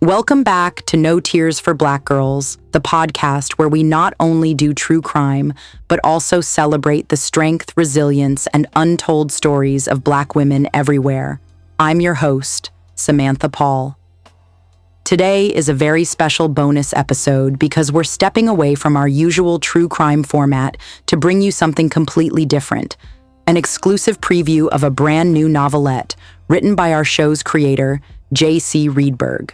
Welcome back to No Tears for Black Girls, the podcast where we not only do true crime, but also celebrate the strength, resilience, and untold stories of Black women everywhere. I'm your host, Samantha Paul. Today is a very special bonus episode because we're stepping away from our usual true crime format to bring you something completely different, an exclusive preview of a brand new novelette written by our show's creator, J.C. Reedburg.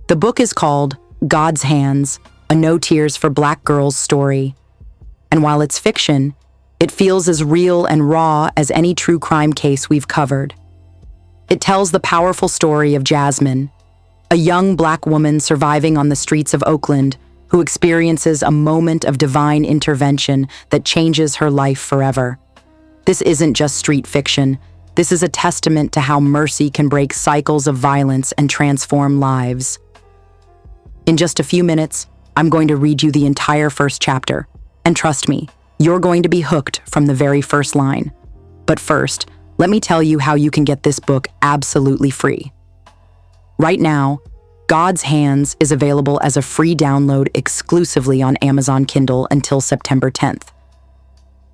The book is called God's Hands, a No Tears for Black Girls story. And while it's fiction, it feels as real and raw as any true crime case we've covered. It tells the powerful story of Jasmine, a young Black woman surviving on the streets of Oakland who experiences a moment of divine intervention that changes her life forever. This isn't just street fiction. This is a testament to how mercy can break cycles of violence and transform lives. In just a few minutes, I'm going to read you the entire first chapter. And trust me, you're going to be hooked from the very first line. But first, let me tell you how you can get this book absolutely free. Right now, God's Hands is available as a free download exclusively on Amazon Kindle until September 10th.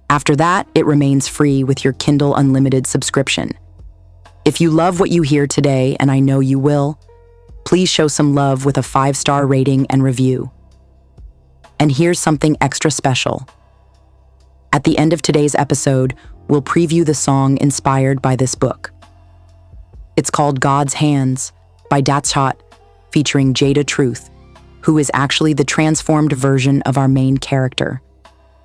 After that, it remains free with your Kindle Unlimited subscription. If you love what you hear today, and I know you will, please show some love with a 5-star rating and review. And here's something extra special. At the end of today's episode, we'll preview the song inspired by this book. It's called God's Hands by Datzhott, featuring Jada Truth, who is actually the transformed version of our main character.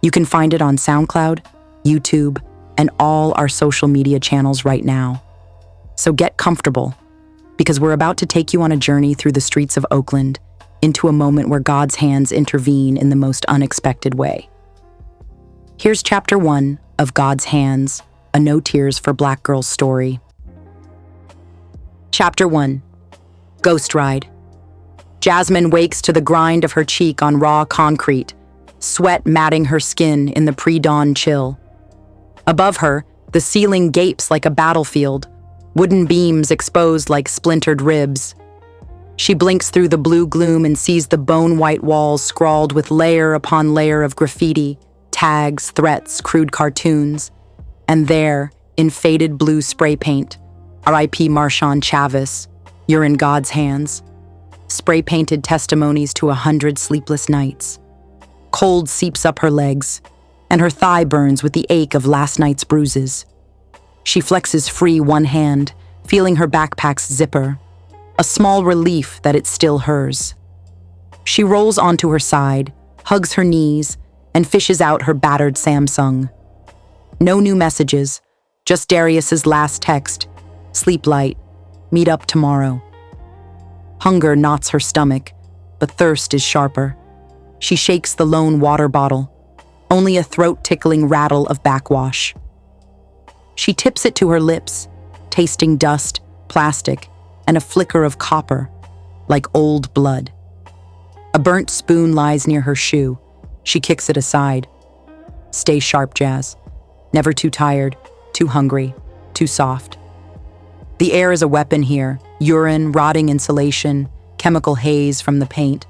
You can find it on SoundCloud, YouTube, and all our social media channels right now. So get comfortable, because we're about to take you on a journey through the streets of Oakland into a moment where God's hands intervene in the most unexpected way. Here's Chapter 1 of God's Hands, a No Tears for Black Girls story. Chapter 1. Ghost Ride. Jasmine wakes to the grind of her cheek on raw concrete, sweat matting her skin in the pre-dawn chill. Above her, the ceiling gapes like a battlefield, wooden beams exposed like splintered ribs. She blinks through the blue gloom and sees the bone-white walls scrawled with layer upon layer of graffiti, tags, threats, crude cartoons. And there, in faded blue spray paint, R.I.P. Marshawn Chavis, you're in God's hands. Spray-painted testimonies to 100 sleepless nights. Cold seeps up her legs, and her thigh burns with the ache of last night's bruises. She flexes free one hand, feeling her backpack's zipper, a small relief that it's still hers. She rolls onto her side, hugs her knees, and fishes out her battered Samsung. No new messages, just Darius's last text, sleep light, meet up tomorrow. Hunger knots her stomach, but thirst is sharper. She shakes the lone water bottle, only a throat-tickling rattle of backwash. She tips it to her lips, tasting dust, plastic, and a flicker of copper, like old blood. A burnt spoon lies near her shoe. She kicks it aside. Stay sharp, Jazz. Never too tired, too hungry, too soft. The air is a weapon here, urine, rotting insulation, chemical haze from the paint.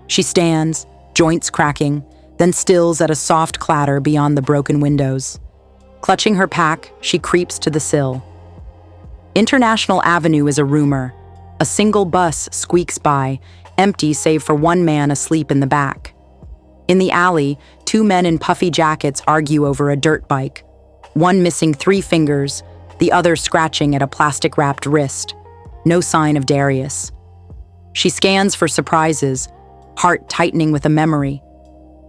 She stands, joints cracking, then stills at a soft clatter beyond the broken windows. Clutching her pack, she creeps to the sill. International Avenue is a rumor. A single bus squeaks by, empty save for one man asleep in the back. In the alley, 2 men in puffy jackets argue over a dirt bike, one missing 3 fingers, the other scratching at a plastic-wrapped wrist. No sign of Darius. She scans for surprises, heart tightening with a memory.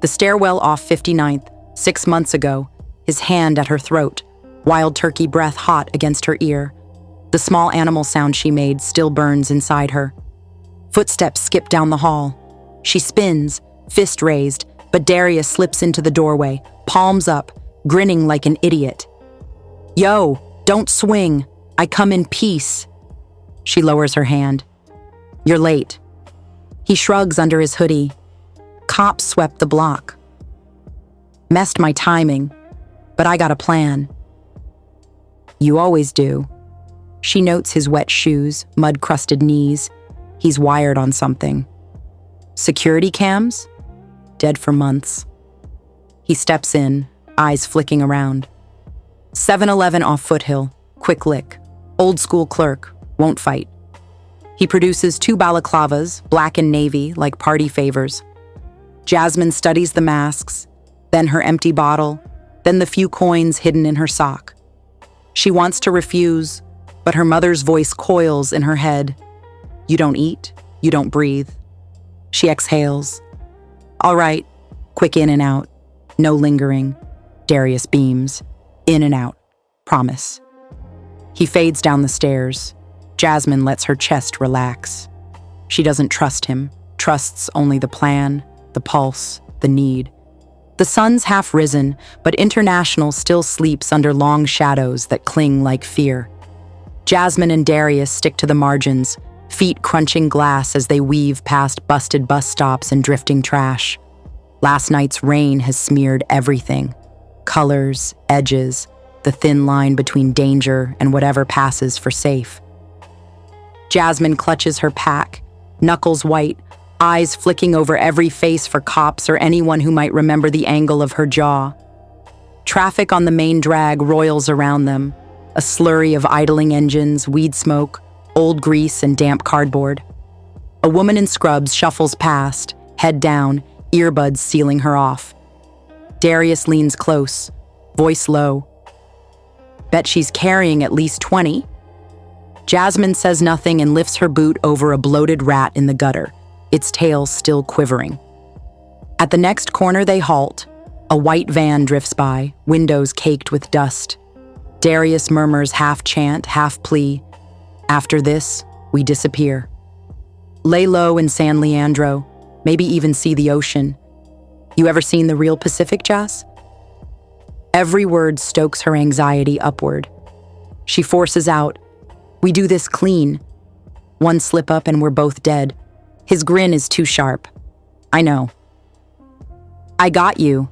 The stairwell off 59th, 6 months ago, his hand at her throat, wild turkey breath hot against her ear. The small animal sound she made still burns inside her. Footsteps skip down the hall. She spins, fist raised, but Darius slips into the doorway, palms up, grinning like an idiot. Yo, don't swing. I come in peace. She lowers her hand. You're late. He shrugs under his hoodie. Cops swept the block. Messed my timing, but I got a plan. You always do. She notes his wet shoes, mud-crusted knees. He's wired on something. Security cams? Dead for months. He steps in, eyes flicking around. 7-Eleven off Foothill, quick lick. Old school clerk, won't fight. He produces 2 balaclavas, black and navy, like party favors. Jasmine studies the masks, then her empty bottle, then the few coins hidden in her sock. She wants to refuse, but her mother's voice coils in her head. You don't eat, you don't breathe. She exhales. All right, quick in and out. No lingering. Darius beams. In and out. Promise. He fades down the stairs. Jasmine lets her chest relax. She doesn't trust him, trusts only the plan, the pulse, the need. The sun's half risen, but International still sleeps under long shadows that cling like fear. Jasmine and Darius stick to the margins, feet crunching glass as they weave past busted bus stops and drifting trash. Last night's rain has smeared everything. Colors, edges, the thin line between danger and whatever passes for safe. Jasmine clutches her pack, knuckles white, eyes flicking over every face for cops or anyone who might remember the angle of her jaw. Traffic on the main drag roils around them, a slurry of idling engines, weed smoke, old grease, and damp cardboard. A woman in scrubs shuffles past, head down, earbuds sealing her off. Darius leans close, voice low. Bet she's carrying at least 20. Jasmine says nothing and lifts her boot over a bloated rat in the gutter, its tail still quivering. At the next corner they halt. A white van drifts by, windows caked with dust. Darius murmurs half chant, half plea. After this, we disappear. Lay low in San Leandro, maybe even see the ocean. You ever seen the real Pacific, Jas? Every word stokes her anxiety upward. She forces out, we do this clean. One slip up and we're both dead. His grin is too sharp. I know. I got you.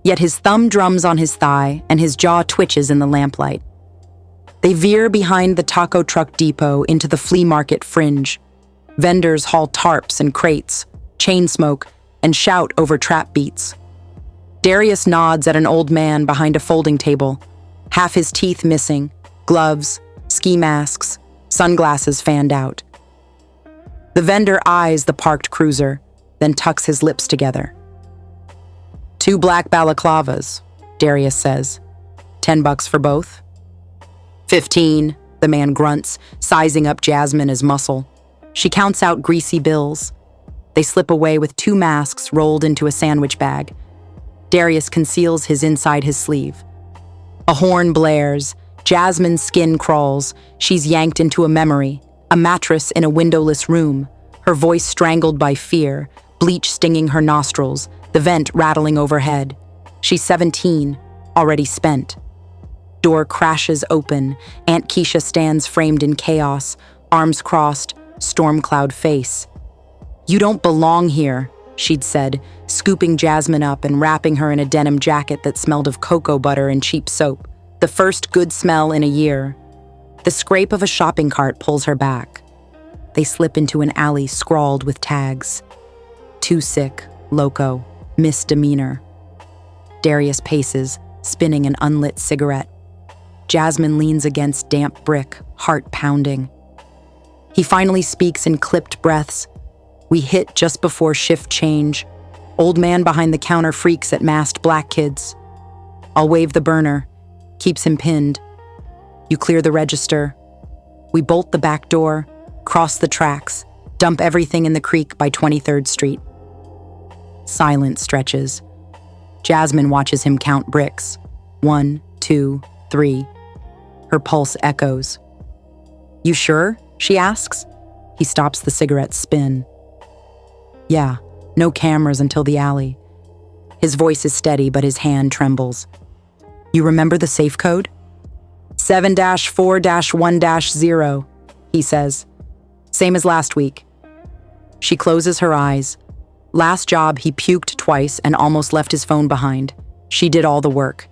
Yet his thumb drums on his thigh and his jaw twitches in the lamplight. They veer behind the taco truck depot into the flea market fringe. Vendors haul tarps and crates, chain smoke, and shout over trap beats. Darius nods at an old man behind a folding table, half his teeth missing, gloves, ski masks, sunglasses fanned out. The vendor eyes the parked cruiser, then tucks his lips together. 2 black balaclavas, Darius says. $10 for both? 15, the man grunts, sizing up Jasmine as muscle. She counts out greasy bills. They slip away with 2 masks rolled into a sandwich bag. Darius conceals his inside his sleeve. A horn blares. Jasmine's skin crawls. She's yanked into a memory, a mattress in a windowless room, her voice strangled by fear, bleach stinging her nostrils, the vent rattling overhead. She's 17, already spent. Door crashes open. Aunt Keisha stands framed in chaos, arms crossed, storm cloud face. You don't belong here, she'd said, scooping Jasmine up and wrapping her in a denim jacket that smelled of cocoa butter and cheap soap. The first good smell in a year. The scrape of a shopping cart pulls her back. They slip into an alley scrawled with tags. Too sick, loco, misdemeanor. Darius paces, spinning an unlit cigarette. Jasmine leans against damp brick, heart pounding. He finally speaks in clipped breaths. We hit just before shift change. Old man behind the counter freaks at masked black kids. I'll wave the burner. Keeps him pinned. You clear the register. We bolt the back door, cross the tracks, dump everything in the creek by 23rd Street. Silence stretches. Jasmine watches him count bricks. 1, 2, 3. Her pulse echoes. You sure? She asks. He stops the cigarette spin. Yeah, no cameras until the alley. His voice is steady, but his hand trembles. You remember the safe code? 7-4-1-0, he says. Same as last week. She closes her eyes. Last job, he puked twice and almost left his phone behind. She did all the work.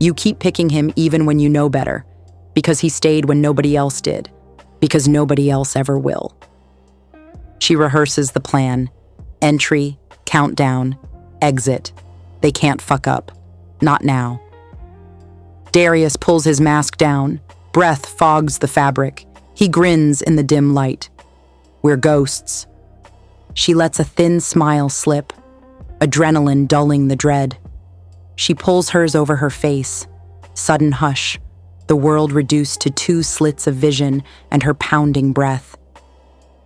You keep picking him even when you know better, because he stayed when nobody else did, because nobody else ever will. She rehearses the plan. Entry, countdown, exit. They can't fuck up. Not now. Darius pulls his mask down. Breath fogs the fabric. He grins in the dim light. We're ghosts. She lets a thin smile slip, adrenaline dulling the dread. She pulls hers over her face. Sudden hush, the world reduced to 2 slits of vision and her pounding breath.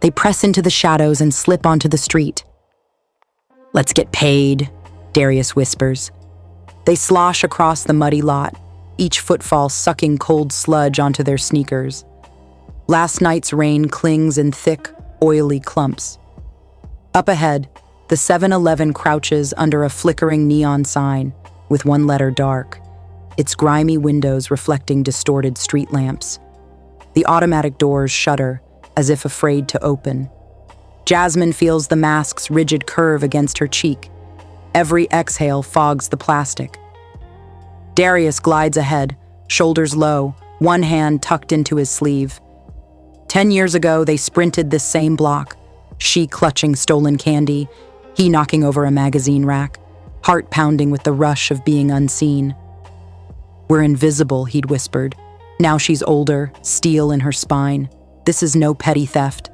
They press into the shadows and slip onto the street. Let's get paid, Darius whispers. They slosh across the muddy lot, each footfall sucking cold sludge onto their sneakers. Last night's rain clings in thick, oily clumps. Up ahead, the 7-Eleven crouches under a flickering neon sign, with one letter dark, its grimy windows reflecting distorted street lamps. The automatic doors shudder, as if afraid to open. Jasmine feels the mask's rigid curve against her cheek. Every exhale fogs the plastic. Darius glides ahead, shoulders low, one hand tucked into his sleeve. 10 years ago, they sprinted this same block, she clutching stolen candy, he knocking over a magazine rack, heart pounding with the rush of being unseen. We're invisible, he'd whispered. Now she's older, steel in her spine. This is no petty theft.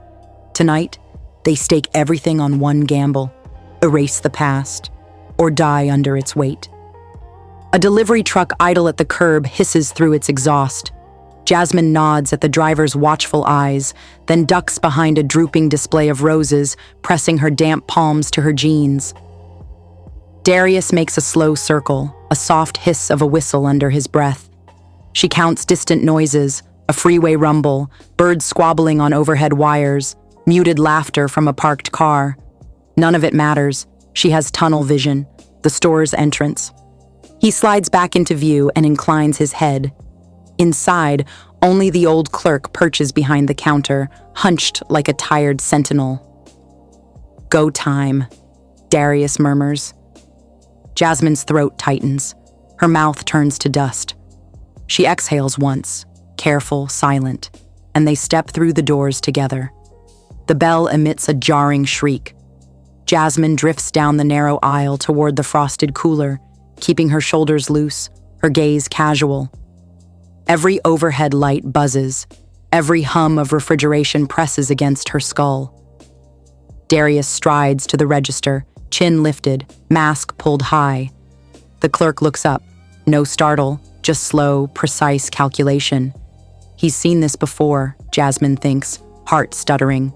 Tonight, they stake everything on one gamble, erase the past, or die under its weight. A delivery truck idle at the curb hisses through its exhaust. Jasmine nods at the driver's watchful eyes, then ducks behind a drooping display of roses, pressing her damp palms to her jeans. Darius makes a slow circle, a soft hiss of a whistle under his breath. She counts distant noises, a freeway rumble, birds squabbling on overhead wires, muted laughter from a parked car. None of it matters. She has tunnel vision, the store's entrance. He slides back into view and inclines his head. Inside, only the old clerk perches behind the counter, hunched like a tired sentinel. Go time, Darius murmurs. Jasmine's throat tightens. Her mouth turns to dust. She exhales once, careful, silent, and they step through the doors together. The bell emits a jarring shriek. Jasmine drifts down the narrow aisle toward the frosted cooler, keeping her shoulders loose, her gaze casual. Every overhead light buzzes. Every hum of refrigeration presses against her skull. Darius strides to the register, chin lifted, mask pulled high. The clerk looks up. No startle, just slow, precise calculation. He's seen this before, Jasmine thinks, heart stuttering.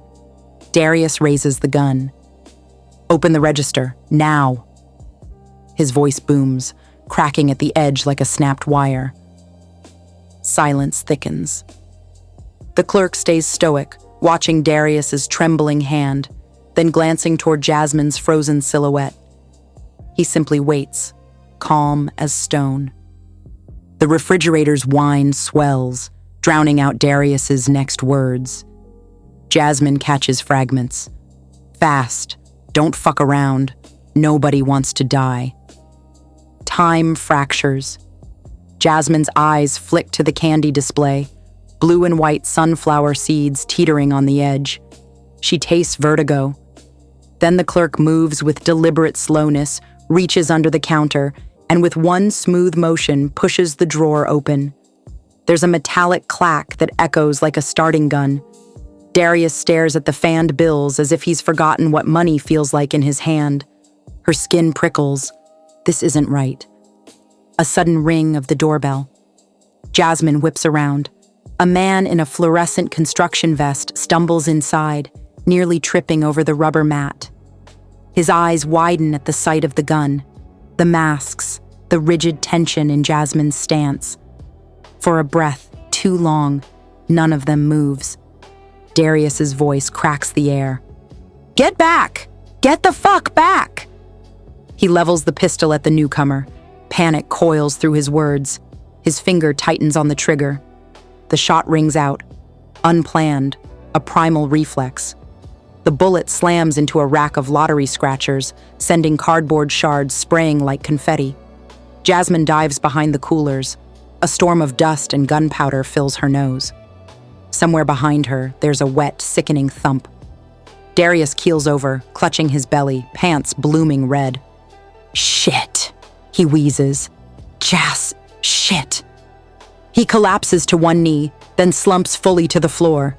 Darius raises the gun. Open the register, now. His voice booms, cracking at the edge like a snapped wire. Silence thickens. The clerk stays stoic, watching Darius's trembling hand, then glancing toward Jasmine's frozen silhouette. He simply waits, calm as stone. The refrigerator's whine swells, drowning out Darius's next words. Jasmine catches fragments. Fast, don't fuck around, nobody wants to die. Time fractures. Jasmine's eyes flick to the candy display, blue and white sunflower seeds teetering on the edge. She tastes vertigo. Then the clerk moves with deliberate slowness, reaches under the counter, and with one smooth motion pushes the drawer open. There's a metallic clack that echoes like a starting gun. Darius stares at the fanned bills as if he's forgotten what money feels like in his hand. Her skin prickles. This isn't right. A sudden ring of the doorbell. Jasmine whips around. A man in a fluorescent construction vest stumbles inside, nearly tripping over the rubber mat. His eyes widen at the sight of the gun, the masks, the rigid tension in Jasmine's stance. For a breath, too long, none of them moves. Darius's voice cracks the air. Get back! Get the fuck back! He levels the pistol at the newcomer. Panic coils through his words. His finger tightens on the trigger. The shot rings out. Unplanned, a primal reflex. The bullet slams into a rack of lottery scratchers, sending cardboard shards spraying like confetti. Jasmine dives behind the coolers. A storm of dust and gunpowder fills her nose. Somewhere behind her, there's a wet, sickening thump. Darius keels over, clutching his belly, pants blooming red. "Shit," he wheezes. Shit." He collapses to one knee, then slumps fully to the floor.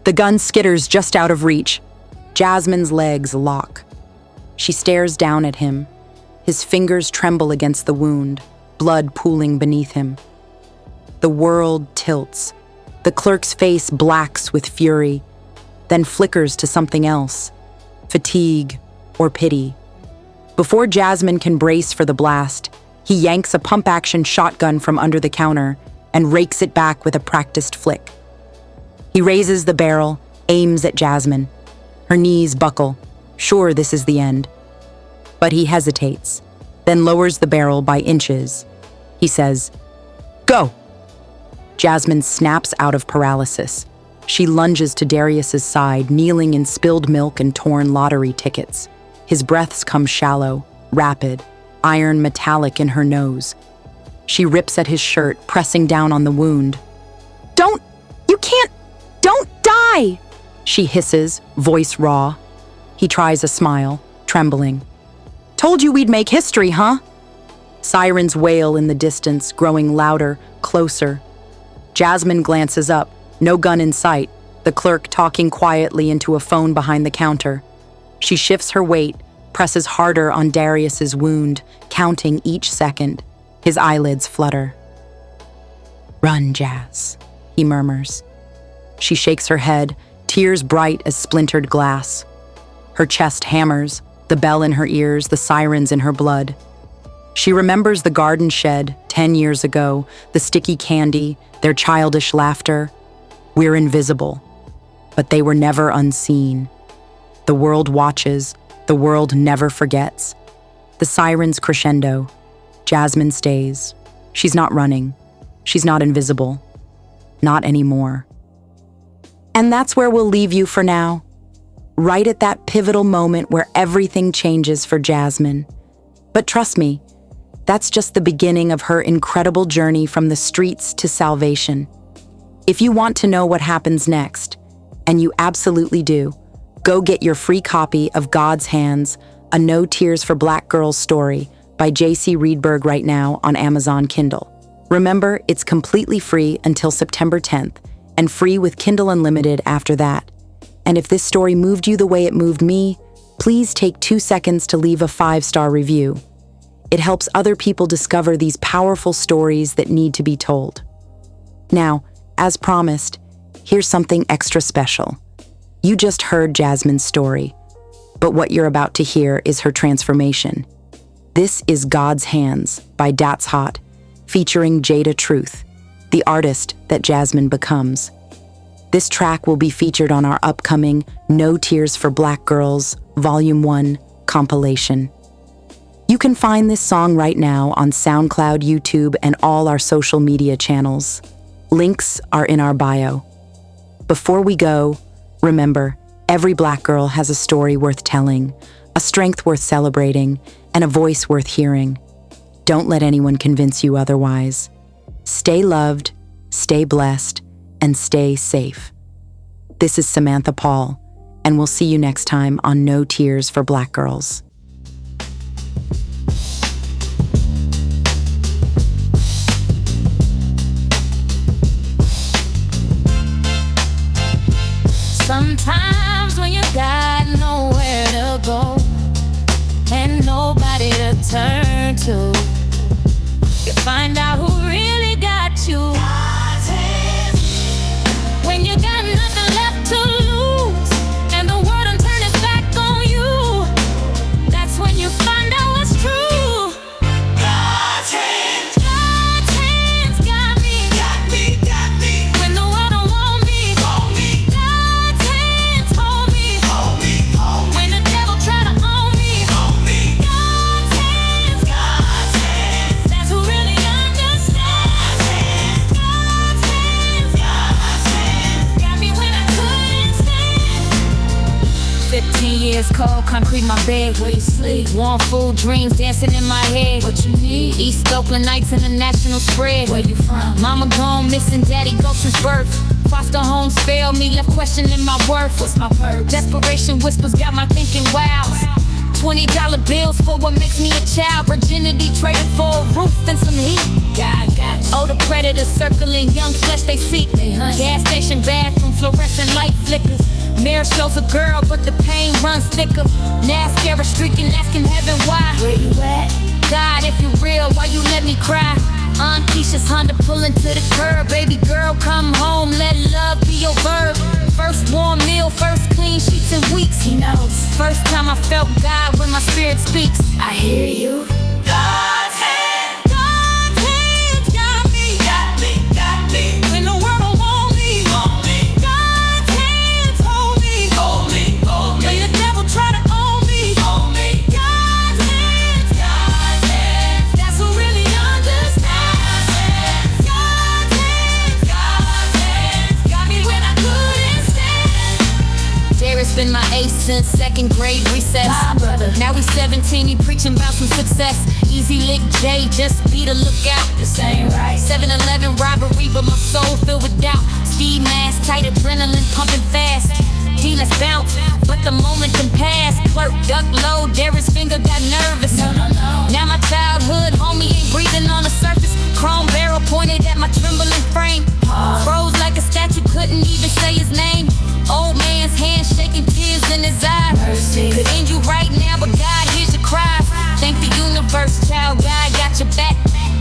The gun skitters just out of reach. Jasmine's legs lock. She stares down at him. His fingers tremble against the wound, blood pooling beneath him. The world tilts. The clerk's face blacks with fury, then flickers to something else, fatigue or pity. Before Jasmine can brace for the blast, he yanks a pump-action shotgun from under the counter and rakes it back with a practiced flick. He raises the barrel, aims at Jasmine. Her knees buckle. Sure, this is the end. But he hesitates, then lowers the barrel by inches. He says, "Go!" Jasmine snaps out of paralysis. She lunges to Darius's side, kneeling in spilled milk and torn lottery tickets. His breaths come shallow, rapid, iron metallic in her nose. She rips at his shirt, pressing down on the wound. Don't die!" she hisses, voice raw. He tries a smile, trembling. "Told you we'd make history, huh?" Sirens wail in the distance, growing louder, closer. Jasmine glances up, no gun in sight, the clerk talking quietly into a phone behind the counter. She shifts her weight, presses harder on Darius's wound, counting each second. His eyelids flutter. "Run, Jazz," he murmurs. She shakes her head, tears bright as splintered glass. Her chest hammers, the bell in her ears, the sirens in her blood. She remembers the garden shed 10 years ago, the sticky candy, their childish laughter. We're invisible, but they were never unseen. The world watches, the world never forgets. The sirens crescendo. Jasmine stays. She's not running. She's not invisible. Not anymore. And that's where we'll leave you for now. Right at that pivotal moment where everything changes for Jasmine. But trust me, that's just the beginning of her incredible journey from the streets to salvation. If you want to know what happens next, and you absolutely do, go get your free copy of God's Hands, a No Tears for Black Girls story by J.C. Reedburg right now on Amazon Kindle. Remember, it's completely free until September 10th, and free with Kindle Unlimited after that. And if this story moved you the way it moved me, please take 2 seconds to leave a 5-star review. It helps other people discover these powerful stories that need to be told. Now, as promised, here's something extra special. You just heard Jasmine's story, but what you're about to hear is her transformation. This is God's Hands by Datzhott, featuring Jada Truth, the artist that Jasmine becomes. This track will be featured on our upcoming No Tears for Black Girls Volume 1 compilation. You can find this song right now on SoundCloud, YouTube, and all our social media channels. Links are in our bio. Before we go, remember, every Black girl has a story worth telling, a strength worth celebrating, and a voice worth hearing. Don't let anyone convince you otherwise. Stay loved, stay blessed, and stay safe. This is Samantha Paul, and we'll see you next time on No Tears for Black Girls. Sometimes when you got nowhere to go and nobody to turn to, you find out who really got you. When you got nothing left to lose and the world done turned its back on you, that's when you find out what's true. God's hands got me. When the world don't want me. God's hands hold me. When the devil try to own me. God's hands, that's who really understands. God's hands got me when I couldn't stand. 15 years cold, concrete my bed. Where you sleep? Warm food, dreams dancing in my head. What you need? East Oakland nights in the national spread. Where you from? Mama gone, missing daddy ghost since birth. Foster homes failed me, left questioning my worth. What's my purpose? Desperation whispers got my thinking wow. $20 bills for what makes me a child. Virginity traded for a roof and some heat. God got you. Oh, the predators circling young flesh they seek. Gas station bathroom, fluorescent light flickers. Mirror shows a girl, but the pain runs thicker. NASCAR streaking, asking heaven why. Where you at? God, if you're real, why you let me cry? Aunt Keisha's Honda pulling to the curb. Baby girl, come home, let love be your verb. First warm meal, first clean sheets in weeks. He knows. First time I felt God when my spirit speaks. I hear you. God's hand. God's hand got me. Got me, got me. When the world don't want me. Want me. God's hands hold me. Hold me, hold me. When the devil try to own me. Own me. God's hands. God's hands. That's who really understands. God's hands. God's hands. Got me when I couldn't stand. Derek's been my ace since second grade recess. Now he's 17, he preaching about some success. Easy lick J, just be the lookout. This ain't right. 7-Eleven robbery, but my soul filled with doubt. Ski mask, tight adrenaline pumping fast. Let's bounce, but the moment can pass. Clerk duck low, Derek's finger got nervous. No. Now my childhood homie ain't breathing on the surface. Chrome barrel pointed at my trembling frame. Froze like a statue, couldn't even say his name. Old man's hand shaking, tears in his eyes. Mercy. Could end you right now, but God hears your cries. Thank the universe, child, God got your back.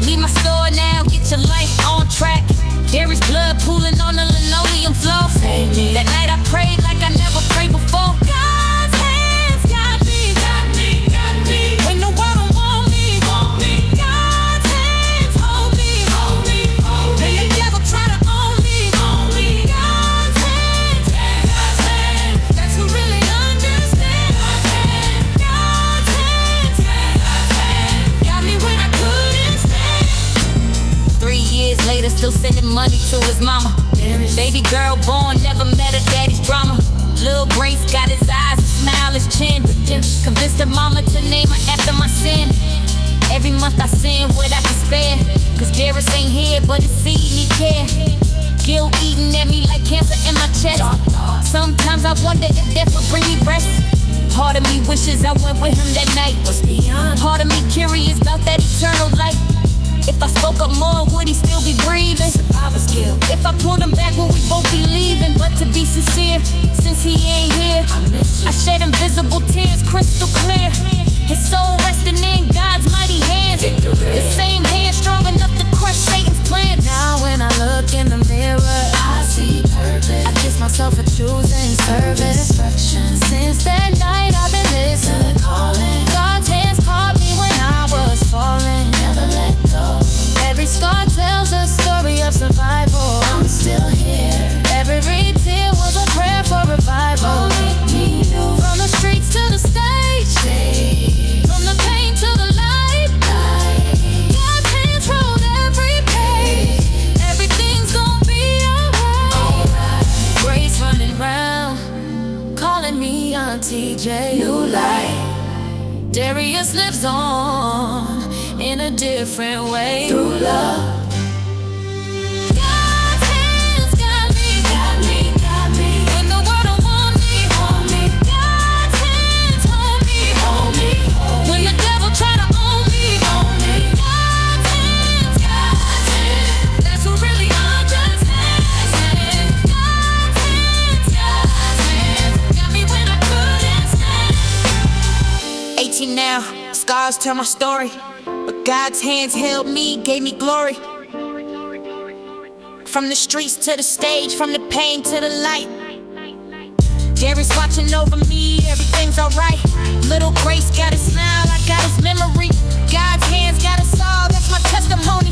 Leave my store now, get your life on track. There is blood pooling on the linoleum floor. That night I prayed like I never prayed before. God's hands got me, got me, got me. When the world don't want me, want me. God's hands hold me, hold me, hold me. When the devil try to own me, own me. God's hands, God's hands. That's who really understands. God's hands, God's hands. Got me when I couldn't stand. 3 years later, still sending money to his mama. Baby girl born, never met her daddy's drama. Lil Grace got his eyes, a smile, his chin. Convinced her mama to name her after my sin. Every month I send what I can spare. Cause Darius ain't here, but his seed need care. Guilt eating at me like cancer in my chest. Sometimes I wonder if death would bring me rest. Part of me wishes I went with him that night. Part of me curious about that eternal light. If I spoke up more, would he still be breathing? If I pulled him back, would we both be leaving? But to be sincere, since he ain't here, I shed invisible tears, crystal clear. His soul resting in God's mighty hands. The same hand strong enough to crush Satan's plans. Now when I look in the mirror, I see purpose. I kiss myself for choosing service. Since that night I've been listening. God's hands caught me when I was falling. Never let go. Every scar tells a story of survival. I'm still here. Every tear was a prayer for revival. From the streets to the stage, from the pain to the light. God's hands wrote every page. Everything's gonna be alright. Grace running round, calling me Auntie J. New light. Darius lives on in a different way. Through love. God's hands got me, got me, got me. When the world don't want me, want me. God's hands hold me, hold me, hold me. When the devil try to own me, own me. God's hands, God's hands. That's who really understands. God's hands, God's hands. Got me when I couldn't stand. 18 now, scars tell my story. But God's hands held me, gave me glory. From the streets to the stage, from the pain to the light. Darius watching over me, everything's alright. Little Grace got his smile, I got his memory. God's hands got us all, that's my testimony.